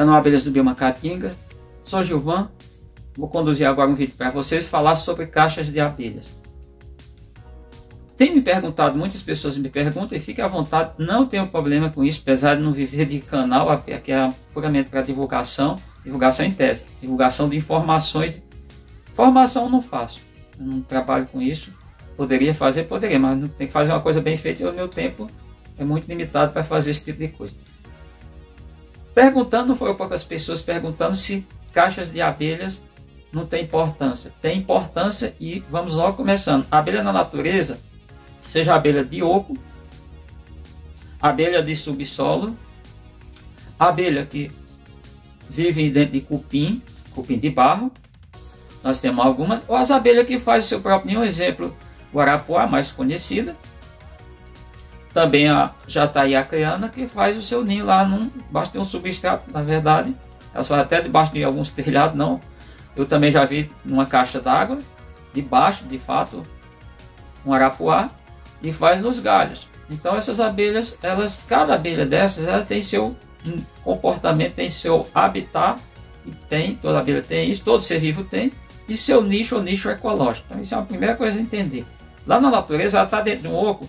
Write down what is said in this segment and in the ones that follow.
canal Abelhas do Bioma Caatinga. Sou Gilvan, vou conduzir agora um vídeo para vocês falar sobre caixas de abelhas. Tem me perguntado, muitas pessoas me perguntam e fique à vontade, não tenho problema com isso, apesar de não viver de canal, que é puramente para divulgação em tese, divulgação de informações. Formação não faço, eu não trabalho com isso, poderia fazer, mas tem que fazer uma coisa bem feita e o meu tempo é muito limitado para fazer esse tipo de coisa. Perguntando, foram poucas pessoas perguntando se caixas de abelhas não tem importância. Tem importância e vamos logo começando. A abelha na natureza, seja a abelha de oco, abelha de subsolo, abelha que vive dentro de cupim de barro, nós temos algumas, ou as abelhas que fazem o seu próprio ninho, exemplo, o arapuá, mais conhecida. Também a jataí acreana, que faz o seu ninho lá, debaixo de um substrato, na verdade. Elas fazem até debaixo de alguns telhados, não. Eu também já vi numa caixa d'água, debaixo, de fato, um arapuá, e faz nos galhos. Então essas abelhas, cada abelha dessas, ela tem seu comportamento, tem seu habitat, e toda abelha tem isso, todo ser vivo tem, e seu nicho, o nicho ecológico. Então isso é a primeira coisa a entender. Lá na natureza, ela está dentro de um oco,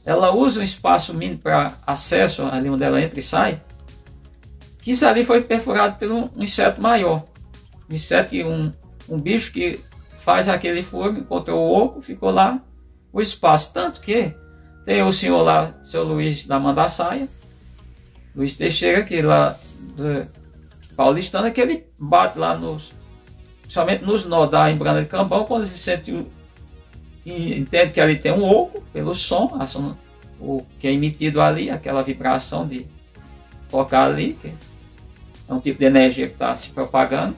ela usa um espaço mínimo para acesso, ali onde ela entra e sai, que isso ali foi perfurado por um inseto maior. Um inseto, um bicho que faz aquele furo, encontrou o oco, ficou lá o espaço. Tanto que tem o senhor lá, seu Luiz da Mandaçaia, Luiz Teixeira, que lá paulistano, que ele bate lá somente nos nós da embrana de Cambão, quando ele sente entende que ali tem um oco, pelo som, o que é emitido ali, aquela vibração de tocar ali, que é um tipo de energia que está se propagando.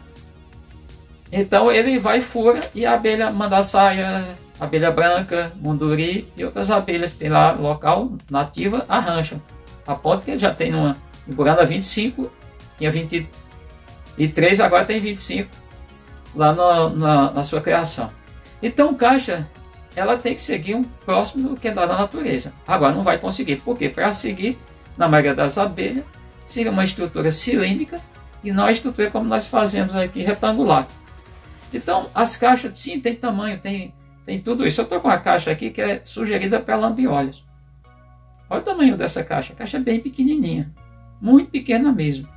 Então ele vai, fura, e a abelha mandaçaia, abelha branca, munduri e outras abelhas que tem lá local, nativa, arrancham. A ponto que ele já tem numa emburana 25, tinha 23, agora tem 25 lá na sua criação. Então caixa, ela tem que seguir um próximo do que dá na natureza. Agora não vai conseguir, porque para seguir, na maioria das abelhas, seria uma estrutura cilíndrica e não a estrutura como nós fazemos aqui, retangular. Então as caixas, sim, tem tamanho, tem tudo isso. Eu estou com uma caixa aqui que é sugerida para lambiolhos. Olha o tamanho dessa caixa. A caixa é bem pequenininha, muito pequena mesmo.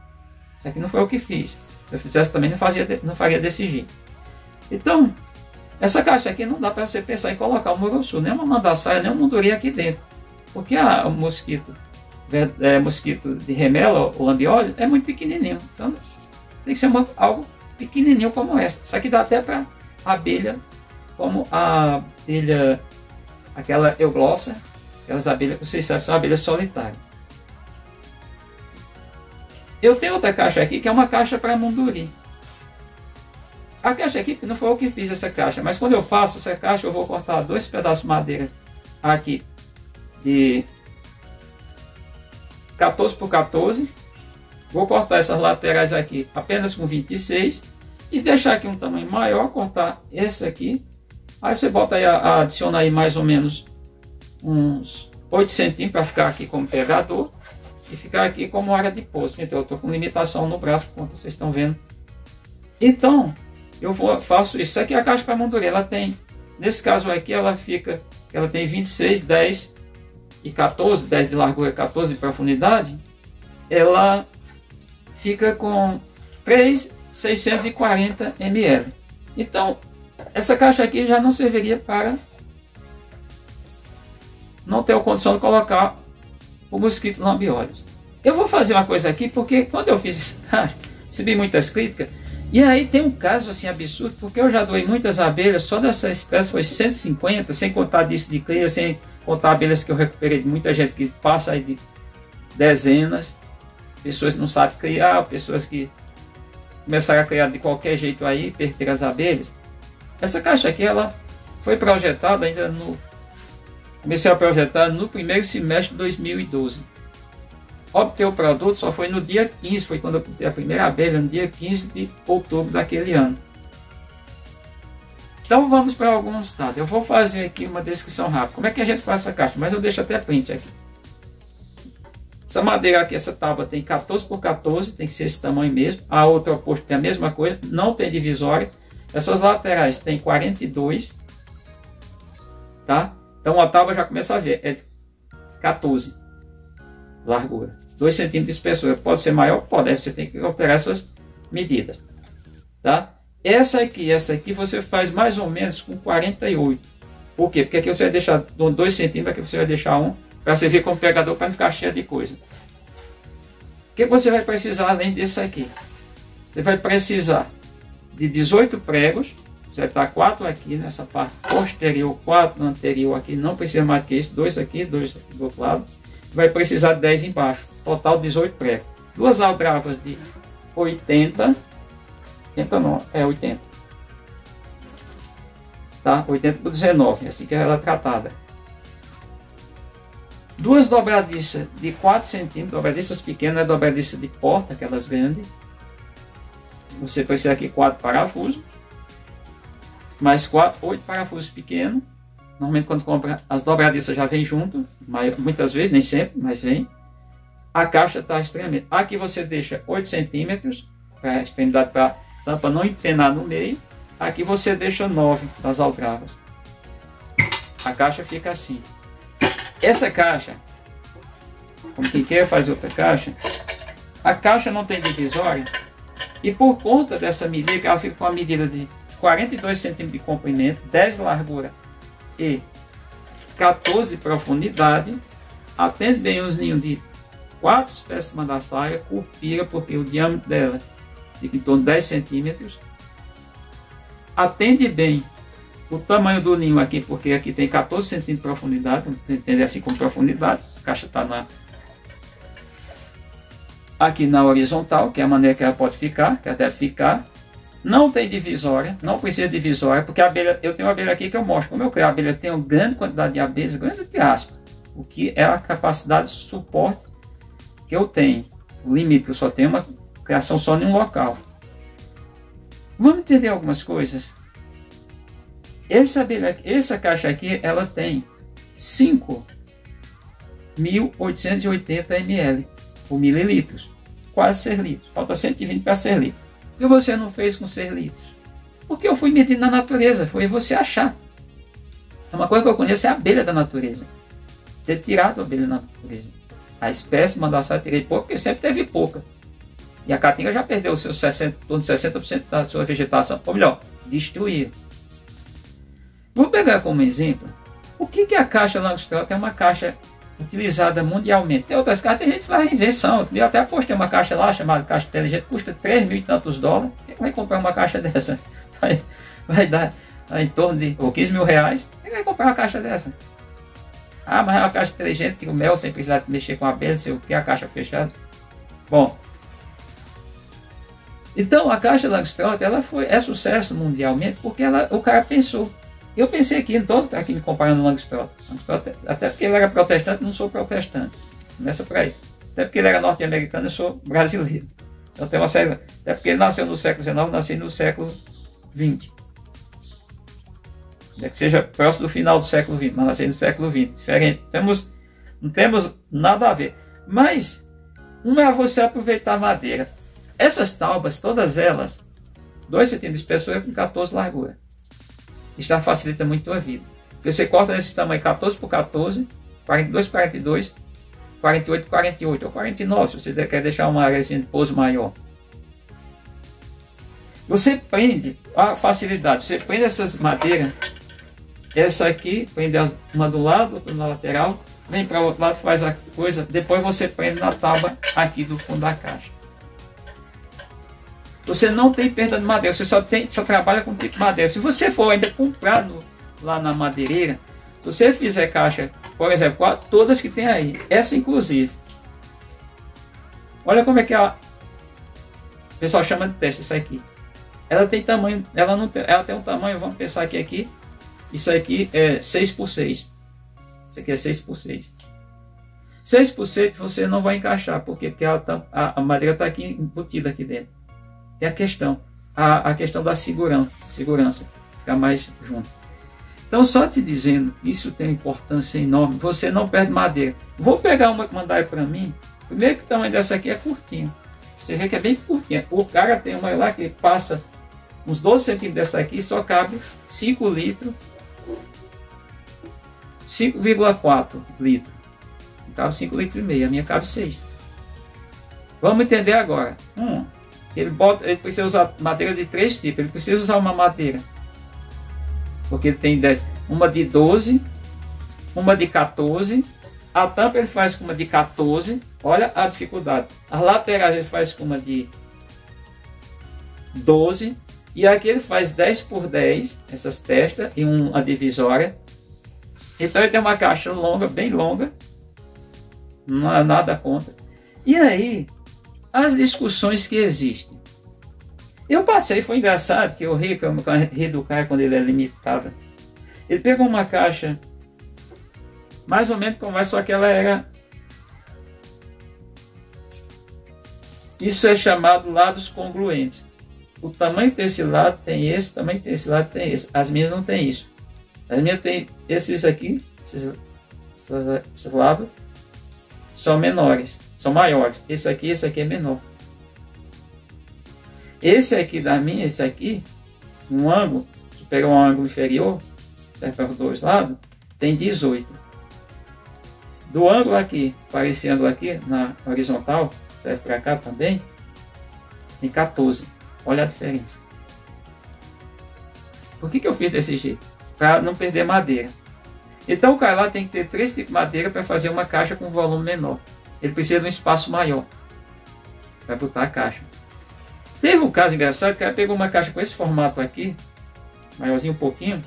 Isso aqui não foi o que fiz. Se eu fizesse também não faria desse jeito. Então, essa caixa aqui não dá para você pensar em colocar um murussu, nem uma mandaçaia, nem um munduri aqui dentro. Porque o mosquito de remela, o lambiolho, é muito pequenininho. Então, tem que ser algo pequenininho como essa. Isso aqui dá até para abelha, como a abelha, aquela euglossa, aquelas abelhas, vocês sabem, são abelhas solitárias. Eu tenho outra caixa aqui, que é uma caixa para munduri. A caixa aqui, não foi eu que fiz essa caixa, mas quando eu faço essa caixa, eu vou cortar 2 pedaços de madeira aqui de 14 por 14. Vou cortar essas laterais aqui apenas com 26 e deixar aqui um tamanho maior, cortar esse aqui. Aí você bota aí, adiciona aí mais ou menos uns 8 centímetros para ficar aqui como pegador e ficar aqui como área de pouso. Então eu estou com limitação no braço, como vocês estão vendo. Então faço isso. Isso aqui é a caixa para munduri. Ela tem, nesse caso aqui, ela tem 26, 10 e 14, 10 de largura e 14 de profundidade. Ela fica com 3.640 ml. Então, essa caixa aqui já não serviria para não ter a condição de colocar o mosquito lambiolhos. Eu vou fazer uma coisa aqui, porque quando eu fiz essa caixa, recebi muitas críticas. E aí tem um caso assim absurdo, porque eu já doei muitas abelhas, só dessa espécie foi 150, sem contar disso de cria, sem contar abelhas que eu recuperei de muita gente que passa aí de dezenas, pessoas que não sabem criar, pessoas que começaram a criar de qualquer jeito aí, perderam as abelhas. Essa caixa aqui, ela foi projetada comecei a projetar no primeiro semestre de 2012. Obter o produto só foi no dia 15, foi quando eu obtei a primeira abelha, no dia 15 de outubro daquele ano. Então vamos para alguns dados. Eu vou fazer aqui uma descrição rápida. Como é que a gente faz essa caixa? Mas eu deixo até print aqui. Essa madeira aqui, essa tábua tem 14 por 14, tem que ser esse tamanho mesmo. A outra oposto tem a mesma coisa, não tem divisória. Essas laterais tem 42, tá? Então a tábua já começa a ver, é de 14 largura, 2 centímetros de espessura. Pode ser maior? Pode, você tem que alterar essas medidas, tá? Essa aqui você faz mais ou menos com 48. Por quê? Porque aqui você vai deixar 2 centímetros, aqui você vai deixar 1, para servir como pegador, para não ficar cheio de coisa. O que você vai precisar além desse aqui? Você vai precisar de 18 pregos. Você vai estar 4 aqui nessa parte posterior, 4 anterior aqui, não precisa mais que isso, 2 aqui, 2 do outro lado. Vai precisar de 10 embaixo, total 18 pregos. 2 aldravas de 80, 80 não, é 80. Tá? 80 por 19, assim que ela é tratada. 2 dobradiças de 4 centímetros, dobradiças pequenas, dobradiça de porta, aquelas grandes. Você precisa aqui 4 parafusos. Mais 8 parafusos pequenos. Normalmente quando compra as dobradiças já vem junto, muitas vezes, nem sempre, mas vem. A caixa está extremamente... Aqui você deixa 8 centímetros, para a extremidade, para a tampa não empenar no meio. Aqui você deixa 9 das aldravas. A caixa fica assim. Essa caixa, como quem quer fazer outra caixa, a caixa não tem divisória. E por conta dessa medida, ela fica com a medida de 42 centímetros de comprimento, 10 de largura e 14 de profundidade. Atende bem os ninhos de 4 espécies de mandaçaia, curpira, porque o diâmetro dela fica em torno de 10 centímetros. Atende bem o tamanho do ninho aqui, porque aqui tem 14 centímetros de profundidade, entender assim como profundidade. A caixa está aqui na horizontal, que é a maneira que ela pode ficar, que ela deve ficar. Não tem divisória, não precisa de divisória, porque a abelha, eu tenho uma abelha aqui que eu mostro. Como eu criar a abelha, tem uma grande quantidade de abelhas, grande entre aspas, o que é a capacidade de suporte que eu tenho. O limite, eu só tenho uma criação só em um local. Vamos entender algumas coisas. Essa caixa aqui, ela tem 5.880 ml, ou mililitros, quase 6 litros. Falta 120 para 6 litros. Por que você não fez com 6 litros? Porque eu fui medindo na natureza, foi você achar. Uma coisa que eu conheço é a abelha da natureza. Ter tirado a abelha da natureza. A espécie mandaçaia eu tirei pouco, porque sempre teve pouca. E a caatinga já perdeu os seus 60% da sua vegetação, ou melhor, destruiu. Vou pegar como exemplo, o que a caixa Langstroth é uma caixa utilizada mundialmente. Tem outras caixas, tem gente que faz invenção. Eu até postei uma caixa lá, chamada caixa inteligente, custa 3 mil e tantos dólares. Quem vai comprar uma caixa dessa? Vai dar em torno de 15 mil reais. Quem vai comprar uma caixa dessa? Ah, mas é uma caixa inteligente, tem o mel sem precisar mexer com a abelha, sei o que, a caixa fechada. Bom, então a caixa Langstroth é sucesso mundialmente porque o cara pensou. Eu pensei aqui, não estou aqui me comparando com Langstroth. Até porque ele era protestante, não sou protestante. Começa por aí. Até porque ele era norte-americano, eu sou brasileiro. Eu tenho uma série. Até porque ele nasceu no século XIX, eu nasci no século XX. É que seja próximo do final do século XX, mas nasci no século XX. Diferente. Não temos nada a ver. Mas, uma é você aproveitar a madeira. Essas taubas, todas elas, 2 centímetros de espessura com 14 de largura. Isso já facilita muito a tua vida. Porque você corta nesse tamanho 14 por 14, 42 por 42, 48 por 48, ou 49, se você quer deixar uma área de pouso maior. Você prende, a facilidade, você prende essas madeiras, essa aqui, prende uma do lado, outra na lateral, vem para o outro lado, faz a coisa, depois você prende na tábua aqui do fundo da caixa. Você não tem perda de madeira, você só trabalha com tipo de madeira. Se você for ainda comprar lá na madeireira, se você fizer caixa, por exemplo, todas que tem aí, essa inclusive, olha como é que o pessoal chama de teste isso aqui. Ela tem tamanho, ela tem um tamanho, vamos pensar que aqui, isso aqui é 6 por 6. Isso aqui é 6 por 6. 6 por 6 você não vai encaixar, porque a madeira está aqui embutida aqui dentro. É a questão da segurança, ficar mais junto. Então, só te dizendo, isso tem uma importância enorme, você não perde madeira. Vou pegar uma que mandaram para mim, Primeiro que o tamanho dessa aqui é curtinho. Você vê que é bem curtinha. O cara tem uma lá que passa uns 12 centímetros dessa aqui e só cabe 5 litros. 5,4 litros. Cabe 5,5 litros. A minha cabe 6. Vamos entender agora. Ele precisa usar madeira de 3 tipos. Ele precisa usar uma madeira. Porque ele tem 10. Uma de 12. Uma de 14. A tampa ele faz com uma de 14. Olha a dificuldade. As laterais ele faz com uma de 12. E aqui ele faz 10 por 10. Essas testas e uma divisória. Então ele tem uma caixa longa, bem longa. Não há nada contra. E aí, as discussões que existem. Eu passei, foi engraçado que eu ri do cara quando ele é limitado. Ele pegou uma caixa mais ou menos como essa, só que ela era... Isso é chamado lados congruentes. O tamanho desse lado tem esse, o tamanho desse lado tem esse. As minhas não tem isso. As minhas tem esses aqui, esses lados, são menores, são maiores. Esse aqui é menor. Esse aqui da minha, esse aqui, um ângulo, se pegar um ângulo inferior, serve para os dois lados, tem 18. Do ângulo aqui, para esse ângulo aqui, na horizontal, serve para cá também, tem 14. Olha a diferença. Por que eu fiz desse jeito? Para não perder madeira. Então o cara lá tem que ter 3 tipos de madeira para fazer uma caixa com volume menor. Ele precisa de um espaço maior para botar a caixa. Teve um caso engraçado, o cara pegou uma caixa com esse formato aqui, maiorzinho um pouquinho,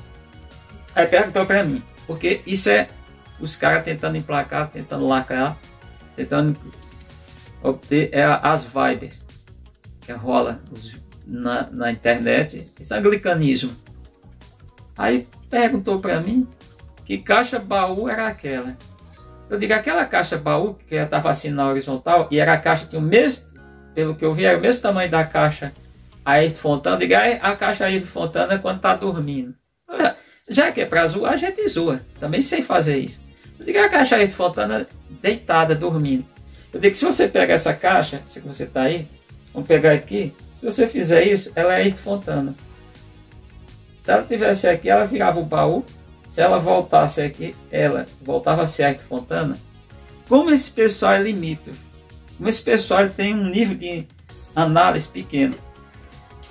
aí perguntou para mim, porque isso é os caras tentando emplacar, tentando lacrar, tentando obter as vibes que rola na internet, esse anglicanismo. Aí perguntou para mim que caixa baú era aquela. Eu digo, aquela caixa baú que estava assim na horizontal, e era a caixa, tinha o mesmo, pelo que eu vi, era o mesmo tamanho da caixa Ayrton Fontana. Eu digo, a caixa Ayrton Fontana é quando está dormindo. Já que é para zoar, a gente zoa. Também sei fazer isso. Eu digo, a caixa Ayrton Fontana deitada, dormindo. Eu digo, se você pega essa caixa, se você está aí, vamos pegar aqui, se você fizer isso, ela é Ayrton Fontana. Se ela tivesse aqui, ela virava o baú. Se ela voltasse aqui, ela voltava a ser Ayrton Fontana. Como esse pessoal é limítrofe, como esse pessoal tem um nível de análise pequeno.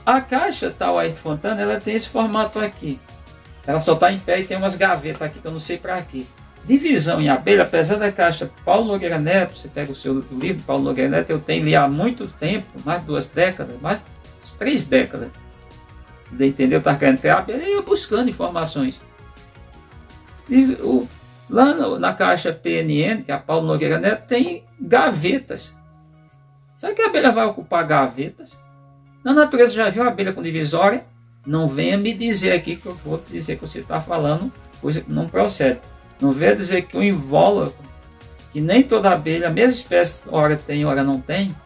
A caixa tal Ayrton Fontana, ela tem esse formato aqui. Ela só está em pé e tem umas gavetas aqui que eu não sei para quê. Divisão em abelha, apesar da caixa Paulo Nogueira Neto, você pega o seu livro Paulo Nogueira Neto, eu tenho li há muito tempo, mais de 2 décadas, mais de 3 décadas. Entendeu? Está querendo ter abelha e eu buscando informações. E lá na caixa PNN, que é a Paulo Nogueira Neto, tem gavetas. Será que a abelha vai ocupar gavetas? Na natureza já viu a abelha com divisória? Não venha me dizer aqui que eu vou dizer que você está falando coisa que não procede. Não venha dizer que o invólucro, que nem toda abelha, a mesma espécie, hora tem, hora não tem.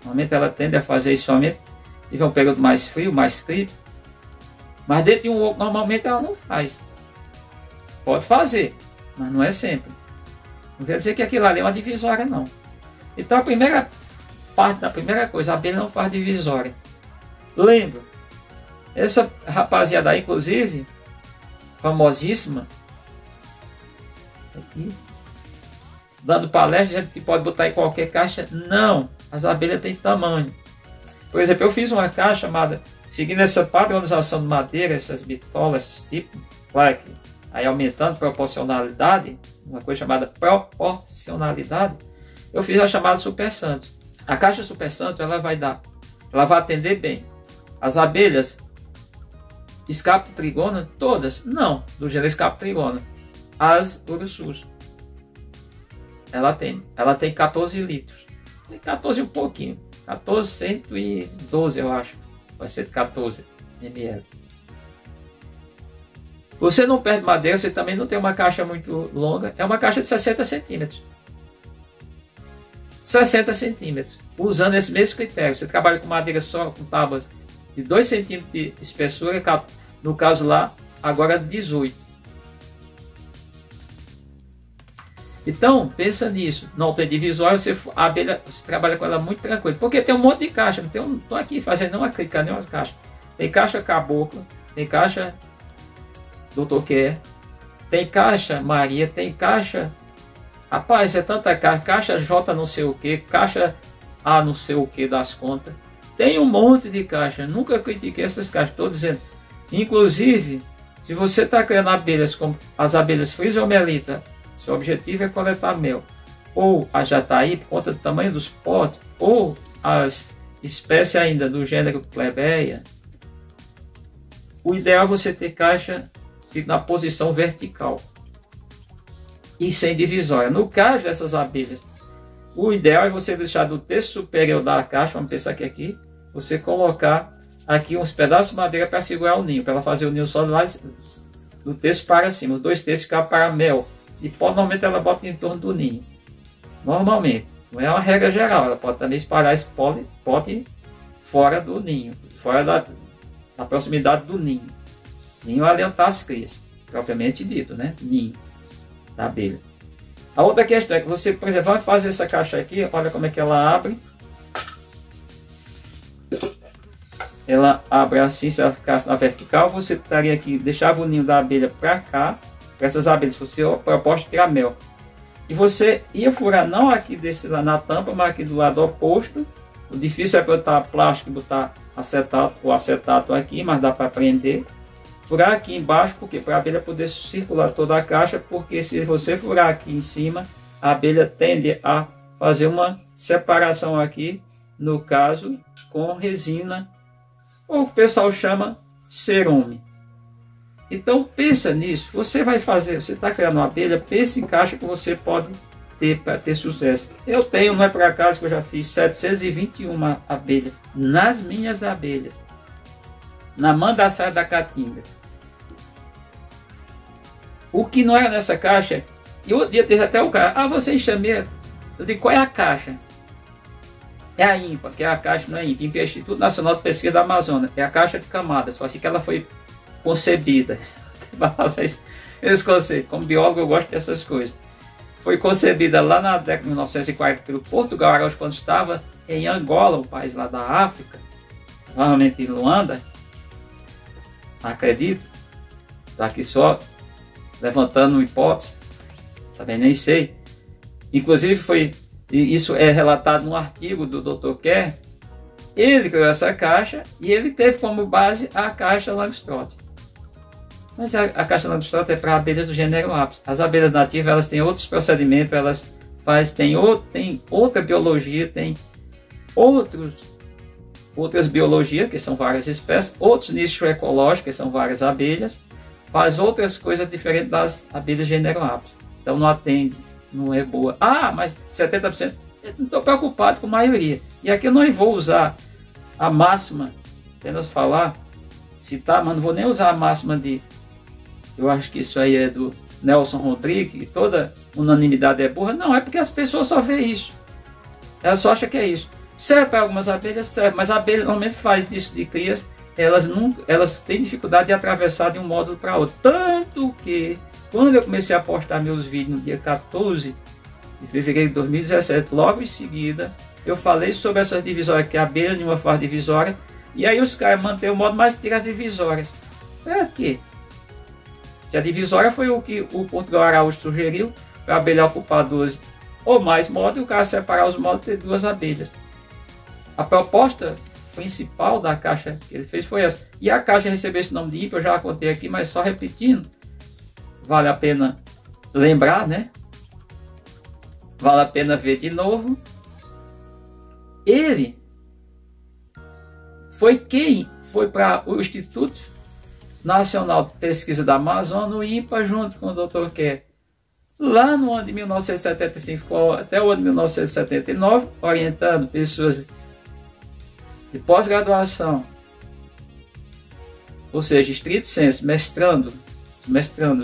Normalmente ela tende a fazer isso somente se tiver um período mais frio, mais crítico. Mas dentro de um oco, normalmente ela não faz. Pode fazer, mas não é sempre. Não quer dizer que aquilo ali é uma divisória, não. Então a primeira parte, da primeira coisa, a abelha não faz divisória. Lembra, essa rapaziada aí, inclusive, famosíssima, aqui, dando palestra, a gente pode botar em qualquer caixa. Não, as abelhas têm tamanho. Por exemplo, eu fiz uma caixa chamada, seguindo essa padronização de madeira, essas bitolas, esses tipos, claro que aí aumentando proporcionalidade, uma coisa chamada proporcionalidade, eu fiz a chamada Super Santos. A caixa Super Santos, ela vai atender bem as abelhas escapo trigona, todas, não, do gênero escapo trigona, as urussus. Ela tem 14 litros, tem 14 um pouquinho, 112 eu acho, vai ser 14 ml. Você não perde madeira, você também não tem uma caixa muito longa. É uma caixa de 60 centímetros. 60 centímetros. Usando esse mesmo critério. Você trabalha com madeira só, com tábuas de 2 centímetros de espessura. No caso lá, agora 18. Então, pensa nisso. Não tem divisória, a abelha, você trabalha com ela muito tranquilo. Porque tem um monte de caixa. Não estou aqui fazendo uma crítica, nenhuma caixa. Tem caixa cabocla, tem caixa Doutor Quer, tem caixa Maria, tem caixa... Rapaz, é tanta caixa. Caixa J não sei o que, caixa A não sei o que das contas. Tem um monte de caixa. Nunca critiquei essas caixas. Estou dizendo. Inclusive, se você está criando abelhas como as abelhas Frisiomelita, seu objetivo é coletar mel, ou a jataí, por conta do tamanho dos potes, ou as espécies ainda do gênero Plebeia, o ideal é você ter caixa na posição vertical e sem divisória. No caso dessas abelhas, o ideal é você deixar do terço superior da caixa, vamos pensar que aqui, você colocar aqui uns pedaços de madeira para segurar o ninho, para ela fazer o ninho só do terço para cima, os 2 terços ficar para mel. E normalmente ela bota em torno do ninho. Normalmente. Não é uma regra geral. Ela pode também espalhar esse pote fora do ninho. Fora da proximidade do ninho. Ninho é alimentar as crias. Propriamente dito, né? Ninho da abelha. A outra questão é que você, por exemplo, vai fazer essa caixa aqui. Olha como é que ela abre. Ela abre assim. Se ela ficasse na vertical, você estaria aqui, deixava o ninho da abelha para cá. Essas abelhas, você proposta tirar mel. E você ia furar não aqui desse lá na tampa, mas aqui do lado oposto. O difícil é botar plástico e botar acetato aqui, mas dá para prender. Furar aqui embaixo, porque para a abelha poder circular toda a caixa, porque se você furar aqui em cima, a abelha tende a fazer uma separação aqui, no caso, com resina, ou o pessoal chama cerume. Então pensa nisso, você vai fazer, você está criando uma abelha, pense em caixa que você pode ter para ter sucesso. Eu tenho, não é por acaso que eu já fiz 721 abelhas, nas minhas abelhas, na mandaçaia da Caatinga. O que não era nessa caixa, e o dia teve até o cara, você enxameia, eu digo, qual é a caixa? É a INPA, que é a caixa, não é INPA, INPA é Instituto Nacional de Pesquisa da Amazônia, é a caixa de camadas, assim que ela foi concebida. Esse conceito, como biólogo eu gosto dessas coisas. Foi concebida lá na década de 1940 pelo Portugal Araújo, quando estava em Angola, um país lá da África, provavelmente em Luanda, acredito, está aqui só levantando hipótese, também nem sei. Inclusive isso é relatado num artigo do Dr. Kerr. Ele criou essa caixa e ele teve como base a caixa Langstroth. Mas a caixa Langstroth é para abelhas do gênero Apis. As abelhas nativas, elas têm outros procedimentos, elas têm outra biologia, tem outras biologias, que são várias espécies, outros nichos ecológicos, que são várias abelhas, faz outras coisas diferentes das abelhas do gênero Apis. Então não atende, não é boa. Mas 70%, eu não estou preocupado com a maioria. E aqui eu não vou usar a máxima, apenas citar, mas não vou nem usar a máxima eu acho que isso aí é do Nelson Rodrigues, toda unanimidade é burra. Não, é porque as pessoas só veem isso. Elas só acham que é isso. Serve para algumas abelhas, serve, mas a abelha normalmente faz disso de crias, elas têm dificuldade de atravessar de um módulo para outro. Tanto que, quando eu comecei a postar meus vídeos no dia 14 de fevereiro de 2017, logo em seguida, eu falei sobre essas divisórias, que a abelha nenhuma faz divisória, e aí os caras mantêm o módulo, mas tiram as divisórias. Para quê? Se a divisória foi o que o Portugal Araújo sugeriu, para a abelha ocupar 2 ou mais módulos, e o cara separar os módulos e ter 2 abelhas. A proposta principal da caixa que ele fez foi essa. E a caixa recebeu esse nome de INPA, eu já contei aqui, mas só repetindo, vale a pena lembrar, né? Vale a pena ver de novo. Ele foi quem foi para o Instituto Nacional de Pesquisa da Amazônia, o INPA, junto com o Dr. Kerr, lá no ano de 1975 até o ano de 1979, orientando pessoas de pós-graduação, ou seja, estrito sensu, mestrandos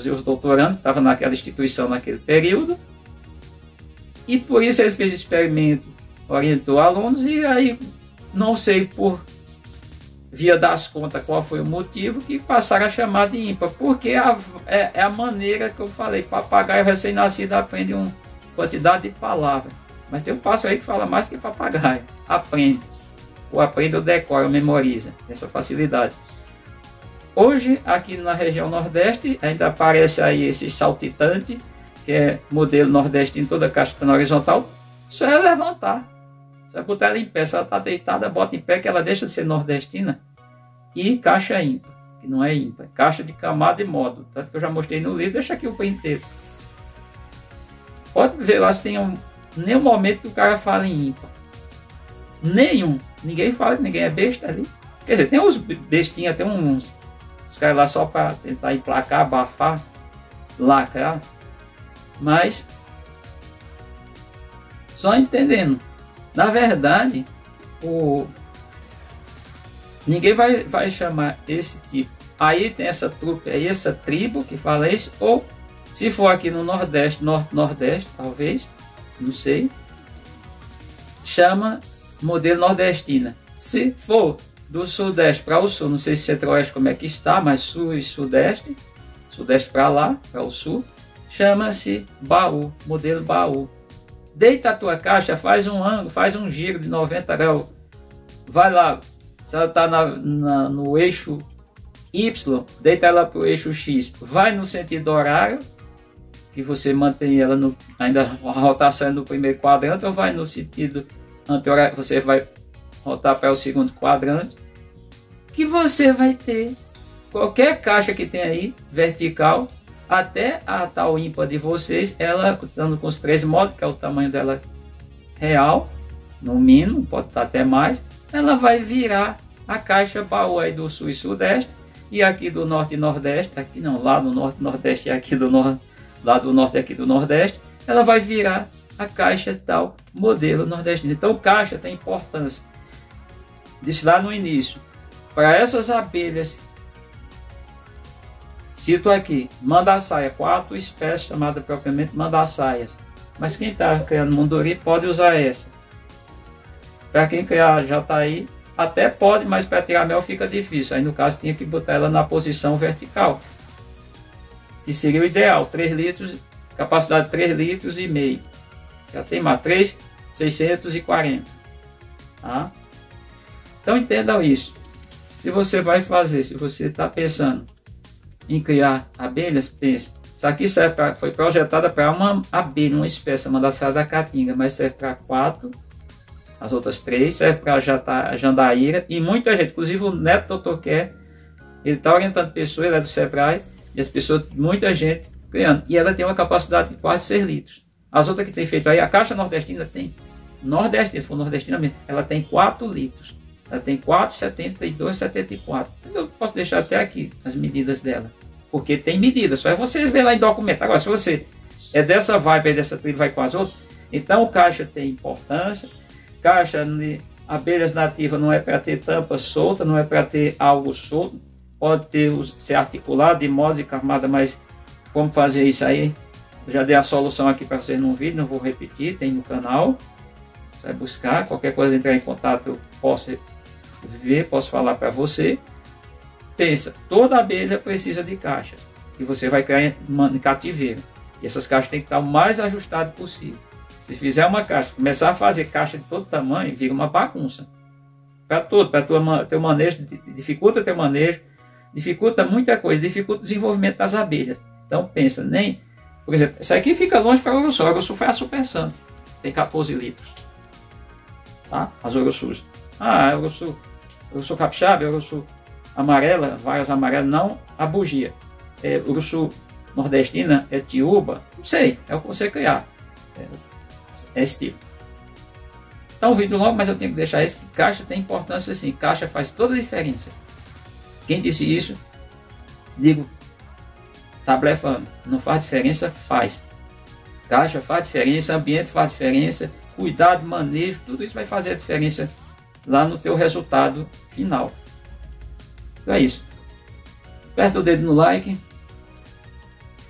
e os doutorandos, estavam naquela instituição naquele período, e por isso ele fez experimento, orientou alunos, e aí, não sei por via das contas qual foi o motivo, que passaram a chamar de INPA, porque é a maneira que eu falei, papagaio recém-nascido aprende quantidade de palavras. Mas tem um pássaro aí que fala mais que papagaio. Aprende. Ou aprende ou decora, ou memoriza. Essa facilidade. Hoje, aqui na região Nordeste, ainda aparece aí esse saltitante, que é modelo nordestino, toda caixa na horizontal. Só é levantar. Você vai botar ela em pé. Se ela está deitada, bota em pé que ela deixa de ser nordestina. E caixa ímpar, que não é ímpar. Caixa de camada e módulo. Tanto que eu já mostrei no livro, deixa aqui o printeiro. Pode ver lá se tem nenhum momento que o cara fala em ímpar. Nenhum. Ninguém fala que ninguém é besta ali. Quer dizer, tem uns bestinhas, tem uns caras lá só para tentar emplacar, abafar, lacrar. Mas, só entendendo. Na verdade, ninguém vai chamar esse tipo. Aí tem essa trupe, aí essa tribo que fala isso, ou se for aqui no Nordeste, Norte-Nordeste, talvez, não sei, chama modelo nordestina. Se for do Sudeste para o Sul, não sei se Centro-Oeste como é que está, mas Sul e Sudeste, Sudeste para lá, para o Sul, chama-se baú, modelo baú. Deita a tua caixa, faz um ângulo, faz um giro de 90 graus, vai lá, se ela está no eixo Y, deita ela para o eixo X, vai no sentido horário, que você mantém ela ainda a rotação no primeiro quadrante, ou vai no sentido anti-horário, você vai rotar para o segundo quadrante, que você vai ter qualquer caixa que tem aí, vertical, até a tal ímpar de vocês, ela estando com os 13 módulos, que é o tamanho dela real, no mínimo, pode estar até mais, ela vai virar a caixa baú aí do Sul e Sudeste, e aqui do Norte e Nordeste, aqui não, lá do Norte e Nordeste e aqui do Norte, lá do Norte e aqui do Nordeste, ela vai virar a caixa tal modelo nordestino. Então caixa tem importância. Disse lá no início, para essas abelhas, cito aqui, manda-saia, 4 espécies chamadas propriamente manda-saias. Mas quem está criando munduri pode usar essa. Para quem criar jataí, até pode, mas para tirar mel fica difícil. Aí no caso tinha que botar ela na posição vertical, que seria o ideal, 3 litros, capacidade de 3 litros e meio. Já tem mais 3,640. Tá? Então entendam isso. Se você vai fazer, se você está pensando em criar abelhas, pense. Isso aqui foi projetada para uma abelha, uma espécie, uma das da caatinga, mas serve para 4. As outras 3 servem para jandaíra e muita gente, inclusive o neto do Dr. Kerr, ele está orientando pessoas, ele é do Sebrae, e as pessoas, muita gente criando. E ela tem uma capacidade de quase 6 litros. As outras que tem feito aí, a caixa nordestina tem, nordestina, se for nordestina mesmo, ela tem 4 litros. Ela tem 4,72, 74. Eu posso deixar até aqui as medidas dela, porque tem medidas, só é você ver lá em documento. Agora, se você é dessa vibe aí, dessa tribo, vai com as outras, então o caixa tem importância. Caixa de abelhas nativas não é para ter tampa solta, não é para ter algo solto, pode ser articulado de modo e camada, mas como fazer isso aí? Eu já dei a solução aqui para vocês no vídeo, não vou repetir, tem no canal. Você vai buscar, qualquer coisa entrar em contato, eu posso ver, posso falar para você. Pensa, toda abelha precisa de caixas, e você vai criar em cativeiro. E essas caixas têm que estar o mais ajustado possível. Se fizer uma caixa, começar a fazer caixa de todo tamanho, vira uma bagunça. Para tudo, para teu manejo, dificulta teu manejo, dificulta muita coisa, dificulta o desenvolvimento das abelhas. Então pensa, por exemplo, essa aqui fica longe para a Uruçu. A Uruçu foi a Super Santo, tem 14 litros. Tá? As Uruçus. Uruçu capixaba, Uruçu amarela, várias amarelas, não a bugia. Uruçu nordestina, tiúba, não sei, é o que você criar. É esse tipo. Então, um vídeo longo, mas eu tenho que deixar isso, que caixa tem importância sim. Caixa faz toda a diferença. Quem disse isso, digo, tá blefando. Não faz diferença, faz. Caixa faz diferença, ambiente faz diferença, cuidado, manejo, tudo isso vai fazer a diferença lá no teu resultado final. Então é isso. Aperta o dedo no like,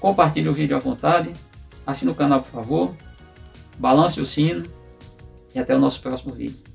compartilhe o vídeo à vontade, assine o canal por favor, balance o sino e até o nosso próximo vídeo.